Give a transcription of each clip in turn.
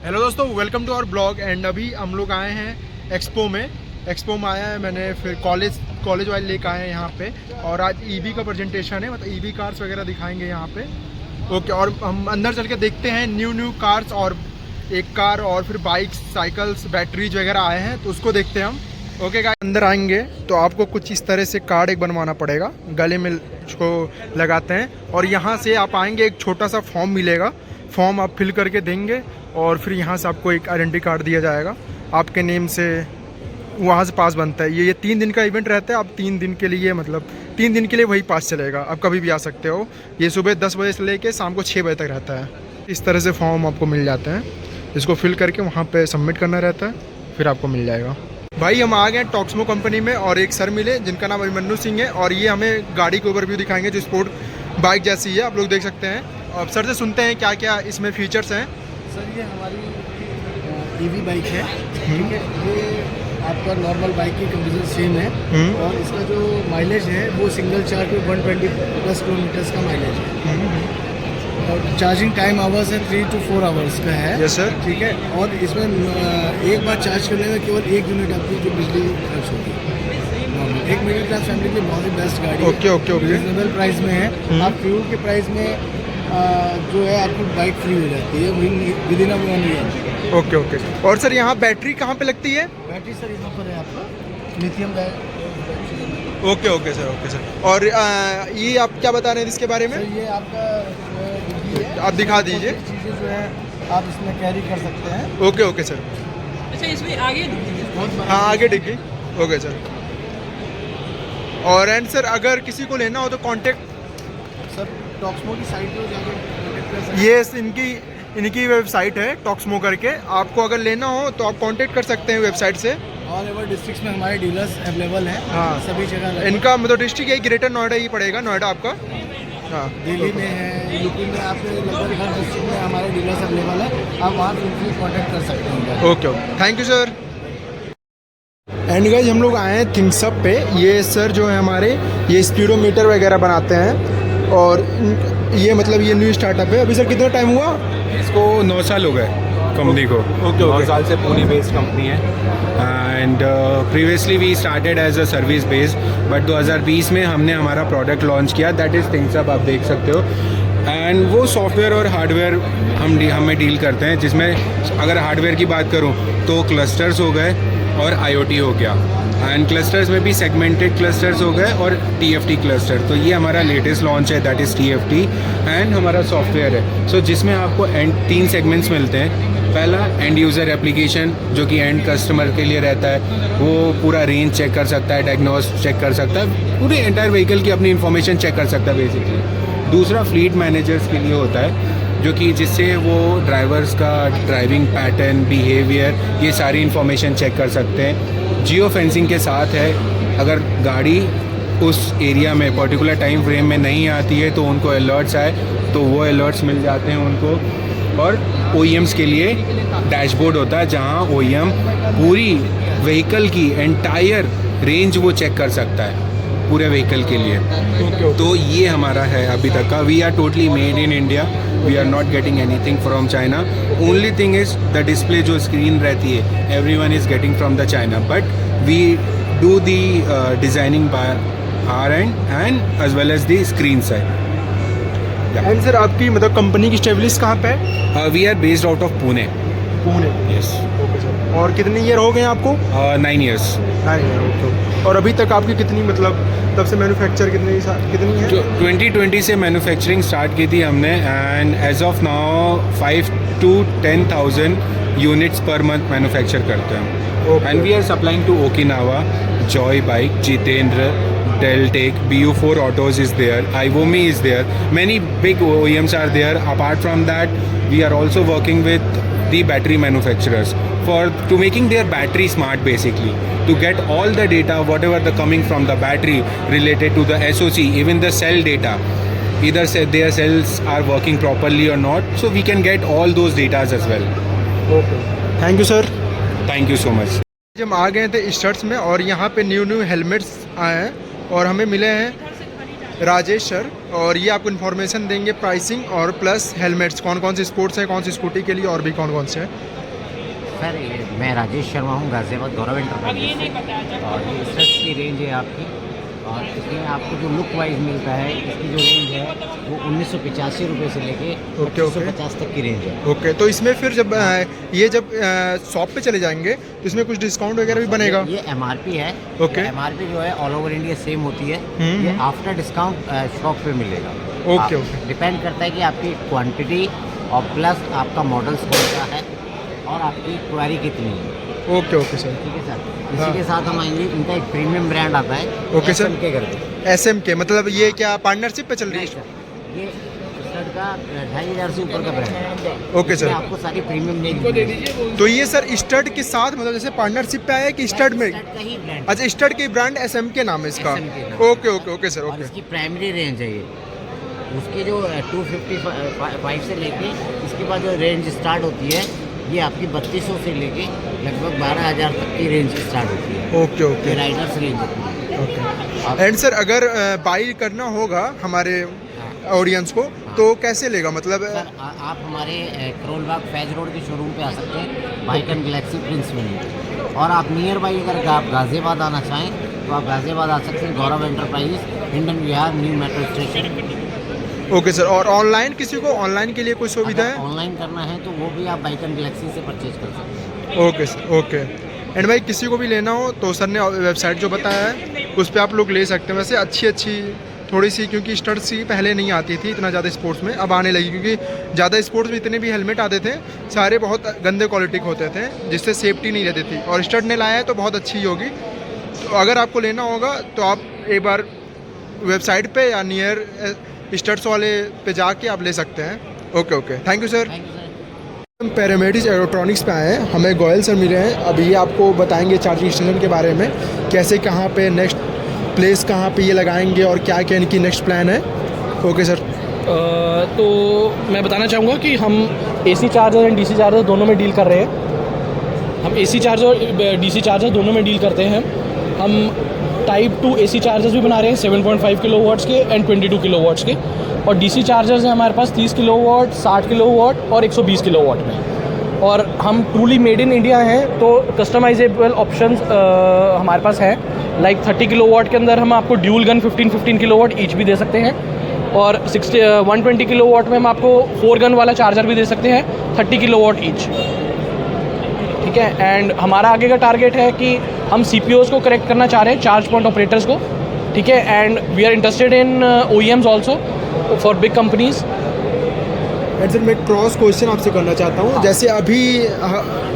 Hello दोस्तों, welcome to our blog. And अभी हम लोग आए हैं एक्सपो में आया है मैंने, फिर कॉलेज वाले लेकर आए हैं यहाँ पे। और आज ईवी का प्रेजेंटेशन है, मतलब ईवी कार्स वगैरह दिखाएंगे यहाँ पे। ओके, और हम अंदर चल के देखते हैं न्यू कार्स, और एक कार और फिर बाइक्स, साइकिल्स, बैटरीज वगैरह आए हैं, तो उसको देखते हैं हम। ओके गाइस, अंदर आएंगे तो आपको कुछ इस तरह से कार्ड एक बनवाना पड़ेगा, गले में उसको लगाते हैं। और यहाँ से आप आएंगे, एक छोटा सा फॉर्म मिलेगा, फॉर्म आप फिल करके देंगे और फिर यहाँ से आपको एक आइडेंटिटी कार्ड दिया जाएगा आपके नेम से। वहाँ से पास बनता है। ये 3 दिन का इवेंट रहता है। आप 3 दिन के लिए, मतलब 3 दिन के लिए वही पास चलेगा, आप कभी भी आ सकते हो। ये सुबह 10 बजे से लेके शाम को 6 बजे तक रहता है। इस तरह से फॉर्म आपको मिल जाते हैं, इसको फिल करके वहाँ पे सबमिट करना रहता है, फिर आपको मिल जाएगा। भाई हम आ गए टॉक्समो कंपनी में, और एक सर मिले जिनका नाम अभिमन्यु सिंह है, और ये हमें गाड़ी के ओवरव्यू दिखाएंगे जो स्पोर्ट बाइक जैसी है, आप लोग देख सकते हैं। अब सर से सुनते हैं क्या क्या इसमें फीचर्स हैं। सर ये हमारी ईवी बाइक है, ठीक है। ये आपका नॉर्मल बाइक की कंडीशन सेम है, और इसका जो माइलेज है वो सिंगल चार्ज पे 120+ किलोमीटर्स का माइलेज है। और चार्जिंग टाइम आवर्स है 3 to 4 आवर्स का है। यस सर, ठीक है। और इसमें एक बार चार्ज करने में केवल 1 यूनिट आपकी जो बिजली खर्च होगी। एक मिडिल क्लास फैमिली के लिए बहुत ही बेस्ट गाड़ी है। ओके रिजनेबल प्राइस में है। आप फ्यूल के प्राइस में जो है आपको बाइक फ्री हो जाती है विद इन 1 ईयर। ओके। और सर यहाँ बैटरी कहाँ पे लगती है? बैटरी सर यहाँ पर है आपका लिथियम बैटरी। Okay sir. और ये आप क्या बता रहे हैं इसके बारे में? सर ये आपका डिग्गी है, आप दिखा दीजिए। चीज़ें जो है आप इसमें कैरी कर सकते हैं। Okay sir. अच्छा, इसमें आगे हाँ, आगे डिग्गी। Okay sir. और एंड सर अगर किसी को लेना हो तो कांटेक्ट सर टॉक्समो की साइट पर जाकर कॉन्टेक्ट कर सकते ये इनकी वेबसाइट है टॉक्समो करके। आपको अगर लेना हो तो आप कांटेक्ट कर सकते हैं वेबसाइट से। ऑल ओवर डिस्ट्रिक्ट्स में हमारे डीलर्स अवेलेबल हैं। हाँ, सभी जगह। इनका मतलब डिस्ट्रिक्ट है ग्रेटर नोएडा ही पड़ेगा, नोएडा आपका। हाँ, दिल्ली में है, यूपी में, आपके लगभग हर डिस्ट्रिक्ट में हमारे डीलर्स अवेलेबल है। आप वहाँ से कॉन्टेक्ट कर सकते हैं। Okay, thank you sir. And guys, हम लोग आए हैं थिंग्सअप पे। ये सर जो है हमारे, ये स्पीडोमीटर वगैरह बनाते हैं, और ये मतलब ये न्यू स्टार्टअप है। अभी सर कितना टाइम हुआ इसको? 9 साल हो गए कंपनी को। 9 साल से पुणे बेस्ड कंपनी है। And previously we started as a service based, but 2020 में हमने हमारा प्रोडक्ट लॉन्च किया, दैट इज़ थिंग्सअप, आप देख सकते हो। एंड वो सॉफ्टवेयर और हार्डवेयर हमें डील करते हैं, जिसमें अगर हार्डवेयर की बात करूँ तो क्लस्टर्स हो गए और IoT हो गया, एंड क्लस्टर्स में भी सेगमेंटेड क्लस्टर्स हो गए और TFT क्लस्टर। तो ये हमारा लेटेस्ट लॉन्च है, दैट इज़ TFT, एंड हमारा सॉफ्टवेयर है। सो जिसमें आपको 3 सेगमेंट्स मिलते हैं। पहला एंड यूज़र एप्लीकेशन, जो कि एंड कस्टमर के लिए रहता है, वो पूरा रेंज चेक कर सकता है, डायग्नोस चेक कर सकता है, पूरे एंटायर व्हीकल की अपनी इन्फॉर्मेशन चेक कर सकता है बेसिकली। दूसरा फ्लीट मैनेजर्स के लिए होता है, जो कि जिससे वो ड्राइवर्स का ड्राइविंग पैटर्न, बिहेवियर, ये सारी इन्फॉर्मेशन चेक कर सकते हैं। जियो फेंसिंग के साथ है, अगर गाड़ी उस एरिया में पर्टिकुलर टाइम फ्रेम में नहीं आती है तो उनको अलर्ट्स आए तो वो अलर्ट्स मिल जाते हैं उनको। और OEMs के लिए डैशबोर्ड होता है, जहां OEM पूरी व्हीकल की एंटायर रेंज वो चेक कर सकता है पूरे व्हीकल के लिए। तो ये हमारा है अभी तक का। We are totally made in India, we are not getting anything from China. Only thing is the display जो स्क्रीन रहती है, everyone is getting from the China, but we do the designing by our end as well as the screen side. And sir आपकी मतलब company की establish कहाँ पे है? We are based out of Pune. Yes. Okay sir. और कितने year हो गए आपको? 9 years। 9 ईयर। ओके। और अभी तक आपकी कितनी, मतलब तब से मैन्युफैक्चर कितनी है? जो 2020 से मैन्युफैक्चरिंग स्टार्ट की थी हमने, and as of now 5 to 10,000 units per month manufacture करते हैं। And we are supplying to Okinawa, joy bike, Jitendra, Deltec, BU4 Autos is there, Ivomi is there, many big OEMs are there. Apart from that, we are also working with the battery manufacturers to making their battery smart, basically, to get all the data, whatever the coming from the battery related to the SoC, even the cell data, either their cells are working properly or not, so we can get all those data as well. Okay, thank you sir. Thank you so much. हम आ गए थे studs में, और यहाँ पे new helmets आए हैं, और हमें मिले हैं राजेश सर, और ये आपको इन्फॉर्मेशन देंगे प्राइसिंग और प्लस हेलमेट्स कौन कौन सी स्पोर्ट्स है, कौन सी स्कूटी के लिए और भी कौन कौन से हैं। सर मैं राजेश शर्मा हूँ, गाज़ियाबाद गौरव एंटरप्राइजेज से। और ये स्ट्रट्स की रेंज है आपकी, और इसमें आपको जो लुक वाइज मिलता है, इसकी जो रेंज है वो 1985 रुपये से लेके 2550 तक की रेंज है। ओके, तो इसमें फिर जब ये जब शॉप पे चले जाएंगे तो इसमें कुछ डिस्काउंट वगैरह भी बनेगा? ये MRP है। ओके। MRP जो है ऑल ओवर इंडिया सेम होती है। हम्म। ये आफ्टर डिस्काउंट शॉप पे मिलेगा। Okay, okay. डिपेंड करता है कि आपकी क्वांटिटी और प्लस आपका मॉडल्स कौन सा है और आपकी क्वारी कितनी है। Okay, okay sir. ठीक है सर। इसी के साथ हम आएंगे, इनका एक प्रीमियम ब्रांड आता है। Okay sir. SMK करके। SMK मतलब ये क्या पार्टनरशिप पे चल रही नहीं है? सर, ये शर्ट का 2500 से ऊपर का ब्रांड है। Okay sir. इसमें आपको सारी प्रीमियम रेंज तो ये सर स्टड के साथ मतलब जैसे पार्टनरशिप पे आया है कि स्टड में? का ही ब्रांड। अच्छा, स्टड के ब्रांड SMK नाम है इसका। SMK नाम। Okay, okay, okay sir. और ओके, इसकी प्राइमरी रेंज है ये। उसके जो 255 से लेके इसके बाद जो रेंज स्टार्ट होती है, ये आपकी 3200 से लेके लगभग 12000 तक की रेंज स्टार्ट होती है। ओके, ओके, राइडर्स रेंज होती है। ओके। एंड सर अगर बाई करना होगा हमारे ऑडियंस को तो कैसे लेगा मतलब? सर आप हमारे करोल बाग फैज रोड के शोरूम पे आ सकते हैं, बाइकन गैलेक्सी प्रिंस में। और आप नियर बाई अगर आप गाज़ियाबाद आना चाहें तो आप गाज़ियाबाद आ सकते हैं, Gaurav enterprises, Hindon Vihar, new metro station. Okay sir, और ऑनलाइन किसी को ऑनलाइन के लिए कोई सुविधा है? ऑनलाइन करना है तो वो भी आप बाइकन गैलेक्सी से परचेज कर सकते हैं। Okay sir, okay. एंड भाई किसी को भी लेना हो तो सर ने वेबसाइट जो बताया है उस पर आप लोग ले सकते हैं। वैसे अच्छी अच्छी थोड़ी सी, क्योंकि स्टड्स ही पहले नहीं आती थी इतना ज़्यादा स्पोर्ट्स में, अब आने लगी, क्योंकि ज़्यादा स्पोर्ट्स में इतने भी हेलमेट आते थे सारे बहुत गंदे क्वालिटी के होते थे जिससे सेफ्टी नहीं रहती थी, और स्टड ने लाया है तो बहुत अच्छी होगी। तो अगर आपको लेना होगा तो आप एक बार वेबसाइट पे या नियर स्टड्स वाले पे जाके आप ले सकते हैं। Okay, okay, thank you sir. Thank you sir. हम पैरामेडिक्स इलेक्ट्रॉनिक्स पे आए हैं, हमें गोयल सर मिले हैं। अभी आपको बताएंगे चार्जिंग स्टेशन के बारे में, कैसे कहाँ पे नेक्स्ट प्लेस कहाँ पे ये लगाएंगे और क्या क्या इनकी नेक्स्ट प्लान है। Okay sir. तो मैं बताना चाहूँगा कि हम AC charger and DC charger दोनों में डील कर रहे हैं। हम AC चार्जर और DC चार्जर दोनों में डील करते हैं। हम टाइप 2 AC चार्जर्स भी बना रहे हैं 7.5 किलोवाट्स के एंड 22 किलोवाट्स के, और DC चार्जर्स हैं हमारे पास 30 किलोवाट, 60 किलोवाट और 120 किलोवाट में। और हम ट्रूली मेड इन इंडिया हैं, तो कस्टमाइजेबल ऑप्शंस हमारे पास हैं। लाइक 30 किलोवाट के अंदर हम आपको ड्यूल गन 15 किलोवाट ईच भी दे सकते हैं, और 120 किलोवाट में हम आपको 4 गन वाला चार्जर भी दे सकते हैं 30 किलोवाट ईच। ठीक है। एंड हमारा आगे का टारगेट है कि हम CPOs को करेक्ट करना चाह रहे हैं, चार्ज पॉइंट ऑपरेटर्स को। ठीक है। And we are interested in OEMs also for big companies. And sir मैं एक क्रॉस क्वेश्चन आपसे करना चाहता हूँ। जैसे अभी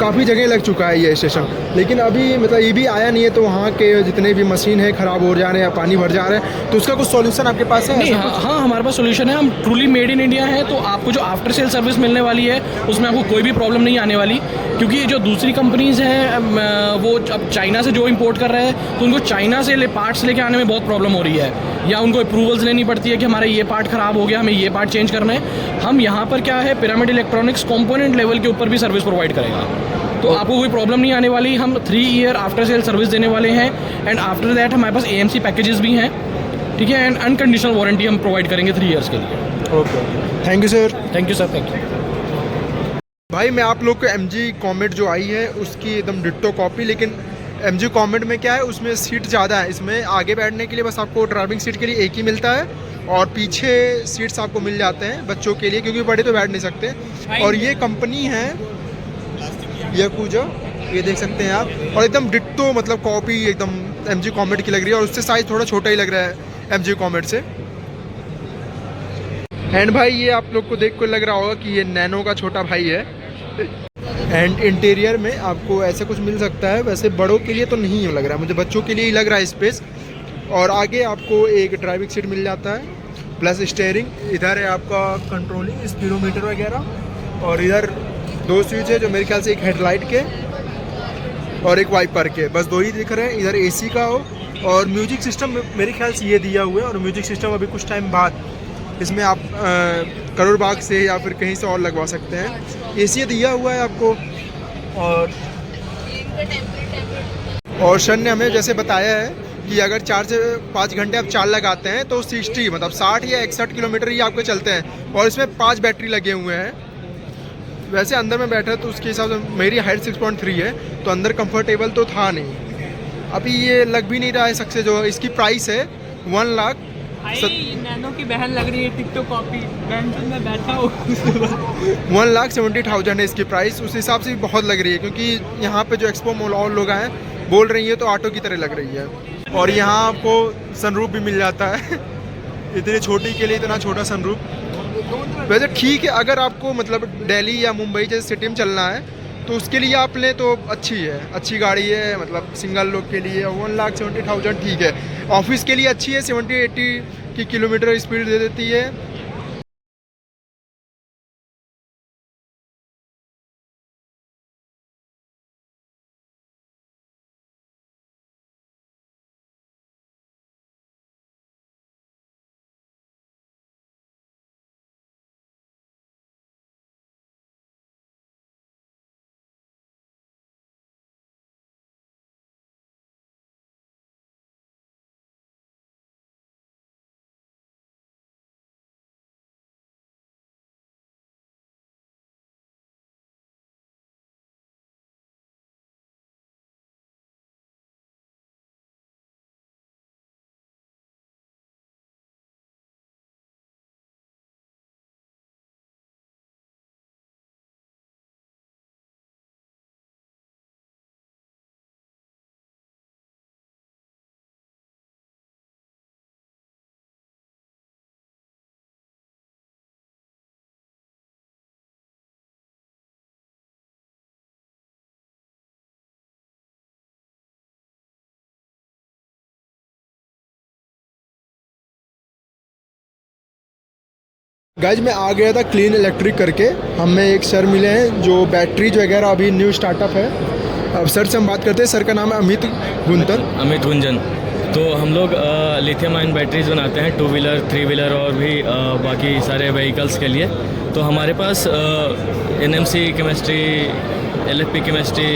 काफ़ी जगह लग चुका है ये स्टेशन, लेकिन अभी मतलब ये भी आया नहीं है, तो वहाँ के जितने भी मशीन है ख़राब हो जा रहे हैं, पानी भर जा रहे हैं, तो उसका कुछ सॉल्यूशन आपके पास है? नहीं, हाँ हमारे पास सोल्यूशन है। हम ट्रूली मेड इन इंडिया है, तो आपको जो आफ्टर सेल सर्विस मिलने वाली है उसमें आपको कोई भी प्रॉब्लम नहीं आने वाली, क्योंकि जो दूसरी कंपनीज़ हैं वो अब चाइना से जो इंपोर्ट कर रहे हैं तो उनको चाइना से पार्ट्स लेके आने में बहुत प्रॉब्लम हो रही है, या उनको अप्रूवल्स लेनी पड़ती है कि हमारा ये पार्ट ख़राब हो गया, हमें ये पार्ट चेंज करना है। हम यहाँ पर क्या है, पिरामिड इलेक्ट्रॉनिक्स कंपोनेंट लेवल के ऊपर भी सर्विस प्रोवाइड करेगा, तो आपको कोई प्रॉब्लम नहीं आने वाली। हम 3 ईयर आफ्टर सेल सर्विस देने वाले हैं, एंड आफ्टर दैट हमारे पास AMC पैकेजेस भी हैं। ठीक है। एंड अनकंडीशनल वारंटी हम प्रोवाइड करेंगे 3 ईयर्स के लिए। Okay, thank you sir. Thank you sir. Thank you भाई मैं आप लोग को MG कॉमेट जो आई है उसकी एकदम डिट्टो कॉपी, लेकिन MG कॉमेट में क्या है, उसमें सीट ज़्यादा है। इसमें आगे बैठने के लिए बस आपको ड्राइविंग सीट के लिए एक ही मिलता है, और पीछे सीट्स आपको मिल जाते हैं बच्चों के लिए, क्योंकि बड़े तो बैठ नहीं सकते। और ये कंपनी है याकुजा, ये देख सकते हैं आप, और एकदम डिट्टो मतलब कॉपी एकदम MG कॉमेट की लग रही है, और उससे साइज़ थोड़ा छोटा ही लग रहा है MG कॉमेट से। एंड भाई ये आप लोग को देख कर लग रहा होगा कि ये नैनो का छोटा भाई है। एंड इंटीरियर में आपको ऐसा कुछ मिल सकता है, वैसे बड़ों के लिए तो नहीं लग रहा है, मुझे बच्चों के लिए ही लग रहा है स्पेस। और आगे आपको एक ड्राइविंग सीट मिल जाता है, प्लस स्टीयरिंग। इधर है आपका कंट्रोलिंग स्पीडोमीटर वगैरह, और इधर 2 स्विच है जो मेरे ख्याल से एक हेडलाइट के और एक वाइपर के, बस 2 ही दिख रहे हैं। इधर AC का हो, और म्यूजिक सिस्टम मेरे ख्याल से ये दिया हुआ है, और म्यूजिक सिस्टम अभी कुछ टाइम बाद इसमें आप करोड़ बाग से या फिर कहीं से और लगवा सकते हैं। AC दिया हुआ है आपको, और सर ने हमें जैसे बताया है कि अगर 4 से 5 घंटे आप चार्ज लगाते हैं तो 60 मतलब 60 या 61 किलोमीटर ही आपके चलते हैं, और इसमें 5 बैटरी लगे हुए हैं। वैसे अंदर में बैठा तो उसके हिसाब से मेरी हाइट 6.3 है, तो अंदर कंफर्टेबल तो था नहीं। अभी ये लग भी नहीं रहा है सक्सेस। जो इसकी प्राइस है 1 लाख नैनो की बहन लग रही है, टिकटॉक कॉपी बहन जो मैं बैठा हूँ 1,70,000 है इसकी प्राइस। उस हिसाब से भी बहुत लग रही है, क्योंकि यहाँ पे जो एक्सपो मॉल और लोग आए बोल रही है तो ऑटो की तरह लग रही है। और यहाँ आपको सनरूफ भी मिल जाता है इतनी छोटी के लिए इतना छोटा सनरूफ। वैसे ठीक है, अगर आपको मतलब दिल्ली या मुंबई जैसे सिटी में चलना है तो उसके लिए आप लें तो अच्छी है, अच्छी गाड़ी है, मतलब सिंगल लोग के लिए 1,70,000 ठीक है। ऑफिस के लिए अच्छी है, 70-80 की किलोमीटर स्पीड दे देती है। गाइज मैं आ गया था क्लीन इलेक्ट्रिक करके। हमें एक सर मिले हैं जो बैटरीज वगैरह अभी न्यू स्टार्टअप है। अब सर से हम बात करते हैं। सर का नाम है अमित गुंजन। तो हम लोग लिथियम आयन बैटरीज बनाते हैं 2 व्हीलर 3 व्हीलर और भी बाकी सारे व्हीकल्स के लिए। तो हमारे पास NMC केमिस्ट्री, LFP केमिस्ट्री,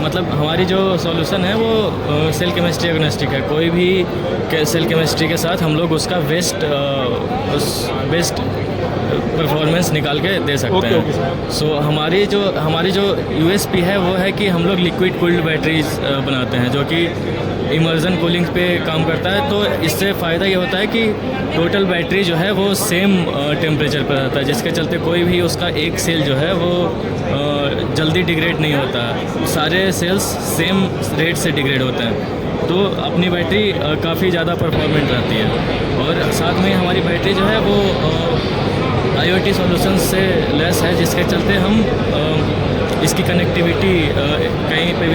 मतलब हमारी जो सॉल्यूशन है वो सेल केमिस्ट्री एग्नोस्टिक है। कोई भी सेल केमिस्ट्री के साथ हम लोग उसका बेस्ट परफॉर्मेंस निकाल के दे सकते हैं। सो हमारी जो USP है वो है कि हम लोग लिक्विड कूल्ड बैटरीज बनाते हैं जो कि इमर्जन कूलिंग पे काम करता है। तो इससे फ़ायदा ये होता है कि टोटल बैटरी जो है वो सेम टेम्परेचर पर रहता है, जिसके चलते कोई भी उसका एक सेल जो है वो जल्दी डिग्रेड नहीं होता। सारे सेल्स सेम रेट से डिग्रेड होते हैं, तो अपनी बैटरी काफ़ी ज़्यादा परफॉर्मेंट रहती है। और साथ में हमारी बैटरी जो है वो IoT सॉल्यूशन से लेस है, जिसके चलते हम इसकी कनेक्टिविटी कहीं पे भी